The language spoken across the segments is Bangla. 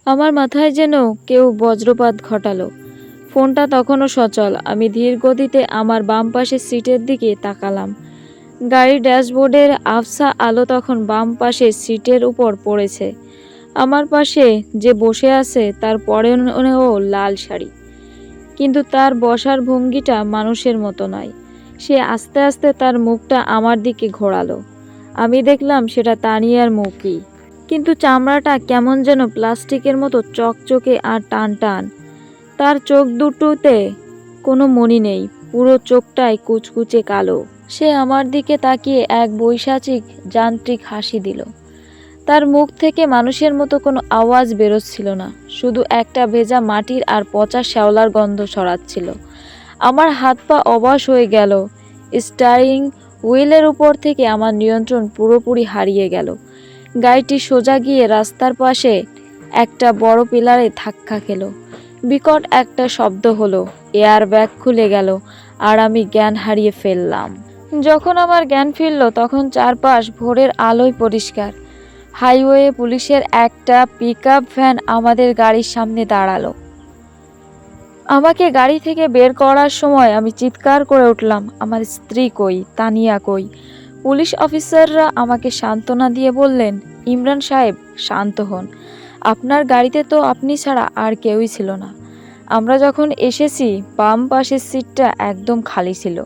আমার মাথায় যেন কেউ বজ্রপাত ঘটালো। ফোনটা তখনও সচল। আমি ধীর গতিতে আমার বাম পাশের সিটের দিকে তাকালাম। গাড়ির ড্যাশবোর্ডের আবছা আলো তখন বাম পাশের সিটের উপর পড়েছে। আমার পাশে যে বসে আছে তার পরনেও লাল শাড়ি, কিন্তু তার বসার ভঙ্গিটা মানুষের মতো নয়। সে আস্তে আস্তে তার মুখটা আমার দিকে ঘোরালো। আমি দেখলাম সেটা তানিয়ার মুখই, কিন্তু চামড়াটা কেমন যেন প্লাস্টিকের মতো চকচকে আর টান টান। তার চোখ দুটোতে কোনো মনি নেই, পুরো চোখটাই কুচকুচে কালো। সে আমার দিকে তাকিয়ে এক বৈশাচিক যান্ত্রিক হাসি দিল। তার মুখ থেকে মানুষের মতো কোনো আওয়াজ বেরোচ্ছিল না, শুধু একটা ভেজা মাটির আর পচা শ্যাওলার গন্ধ ছড়াচ্ছিল। আমার হাত পা অবশ হয়ে গেল। স্টিয়ারিং হুইলের উপর থেকে আমার নিয়ন্ত্রণ পুরোপুরি হারিয়ে গেল। গাড়িটি সোজা গিয়ে রাস্তার পাশে একটা বড় পিলারে ধাক্কা খেল। বিকট একটা শব্দ হলো, এয়ার ব্যাগ খুলে গেল আর আমি জ্ঞান হারিয়ে ফেললাম। যখন আমার জ্ঞান ফিরল তখন চারপাশ ভোরের আলোয় পরিষ্কার। হাইওয়ে পুলিশের একটা পিকআপ ভ্যান আমাদের গাড়ির সামনে দাঁড়ালো। আমাকে গাড়ি থেকে বের করার সময় আমি চিৎকার করে উঠলাম, আমার স্ত্রী কই, তানিয়া কই? পুলিশ অফিসাররা আমাকে সান্ত্বনা দিয়ে বললেন, ইমরান সাহেব শান্ত হন, আপনার গাড়িতে তো আপনি ছাড়া আর কেউই ছিল না। আমরা যখন এসেছি বাম পাশের সিটটা একদম খালি ছিল।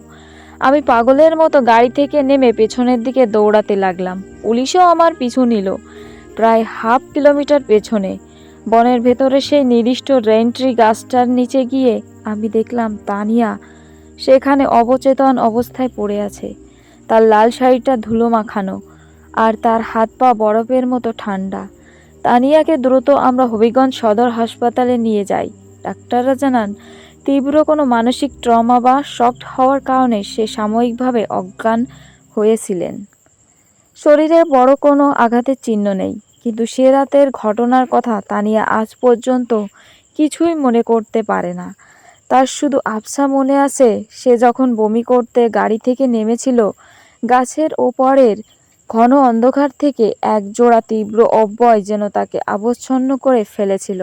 আমি পাগলের মতো গাড়ি থেকে নেমে পেছনের দিকে দৌড়াতে লাগলাম। পুলিশও আমার পিছু নিল। প্রায় হাফ কিলোমিটার পেছনে বনের ভেতরে সেই নির্দিষ্ট রেইনট্রি গাছটার নিচে গিয়ে আমি দেখলাম তানিয়া সেখানে অবচেতন অবস্থায় পড়ে আছে। তার লাল শাড়িটা ধুলো মাখানো আর তার হাত পা বরফের মতো ঠান্ডা। তানিয়াকে দ্রুত আমরা হবিগঞ্জ সদর হাসপাতালে নিয়ে যাই। ডাক্তাররা জানান তীব্র কোনো মানসিক ট্রমা বা শকড হওয়ার কারণে সে সাময়িকভাবে অজ্ঞান হয়েছিলেন। শরীরে বড় কোনো আঘাতের চিহ্ন নেই, কিন্তু সে রাতের ঘটনার কথা তানিয়া আজ পর্যন্ত কিছুই মনে করতে পারে না। তার শুধু আবছা মনে আছে সে যখন বমি করতে গাড়ি থেকে নেমেছিল, গাছের ওপরের ঘন অন্ধকার থেকে এক জোড়া তীব্র অব্যয় যেন তাকে আবচ্ছন্ন করে ফেলেছিল,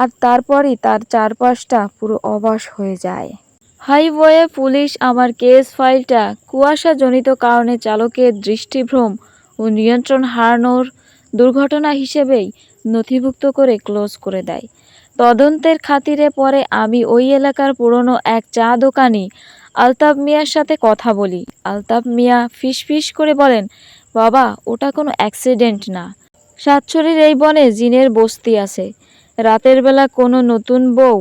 আর তারপরই তার চারপাশটা পুরো অবাস হয়ে যায়। হাইওয়ে পুলিশ আমার কেস ফাইলটা কুয়াশাজনিত কারণে চালকের দৃষ্টিভ্রম ও নিয়ন্ত্রণ হারানোর দুর্ঘটনা হিসেবেই নথিভুক্ত করে ক্লোজ করে দেয়। তদন্তের খাতিরে পরে আমি ওই এলাকার পুরনো এক চা দোকানি আলতাফ মিয়ার সাথে কথা বলি। আলতাফ মিয়া ফিসফিস করে বলেন, বাবা ওটা কোনো অ্যাক্সিডেন্ট না। সাতছড়ির এই বনে জিনের বস্তি আছে। রাতের বেলা কোনো নতুন বউ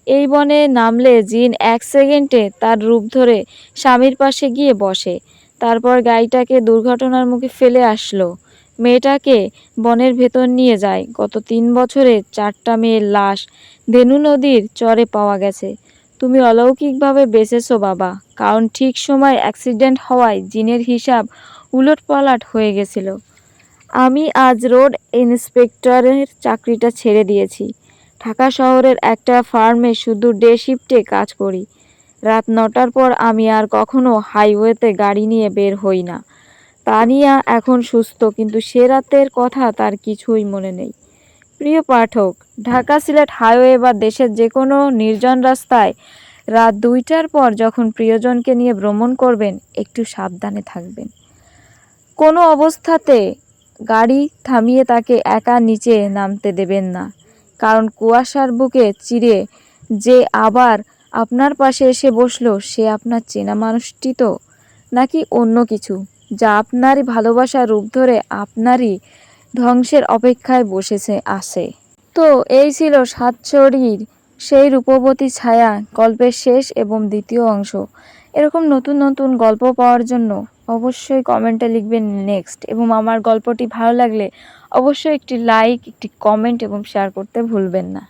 এই বনে নামলে জিন এক সেকেন্ডে তার রূপ ধরে স্বামীর পাশে গিয়ে বসে, তারপর গাড়িটাকে দুর্ঘটনার মুখে ফেলে আসলো। মেয়েটাকে বনের ভেতর নিয়ে যায়। গত 3 বছরে 4টা মেয়ের লাশ ধেনু নদীর চরে পাওয়া গেছে। তুমি অলৌকিকভাবে বেঁচেছো বাবা, কারণ ঠিক সময় অ্যাক্সিডেন্ট হওয়ায় জিনের হিসাব উলটপালট হয়ে গেছিল। আমি আজ রোড ইন্সপেক্টরের চাকরিটা ছেড়ে দিয়েছি। ঢাকা শহরের একটা ফার্মে শুধু ডে শিফটে কাজ করি। রাত 9টার পর আমি আর কখনো হাইওয়েতে গাড়ি নিয়ে বের হই না। তানিয়া এখন সুস্থ, কিন্তু সে রাতের কথা তার কিছুই মনে নেই। প্রিয় পাঠক, ঢাকা সিলেট হাইওয়ে বা দেশের যে কোনো নির্জন রাস্তায় রাত 2টার পর যখন প্রিয়জনকে নিয়ে ভ্রমণ করবেন, একটু সাবধানে থাকবেন। কোনো অবস্থাতে গাড়ি থামিয়ে তাকে একা নিচে নামতে দেবেন না, কারণ কুয়াশার বুকে চিরে যে আবার আপনার পাশে এসে বসলো সে আপনার চেনা মানুষটি তো, নাকি অন্য কিছু যা আপনারই ভালোবাসার রূপ ধরে আপনারই ধ্বংসের অপেক্ষায় বসেছে আসে। তো এই ছিল সাতছড়ির সেই রূপবতী ছায়া গল্পের শেষ এবং দ্বিতীয় অংশ। এরকম নতুন নতুন গল্প পাওয়ার জন্য অবশ্যই কমেন্টে লিখবেন নেক্সট, এবং আমার গল্পটি ভালো লাগলে অবশ্যই একটি লাইক, একটি কমেন্ট এবং শেয়ার করতে ভুলবেন না।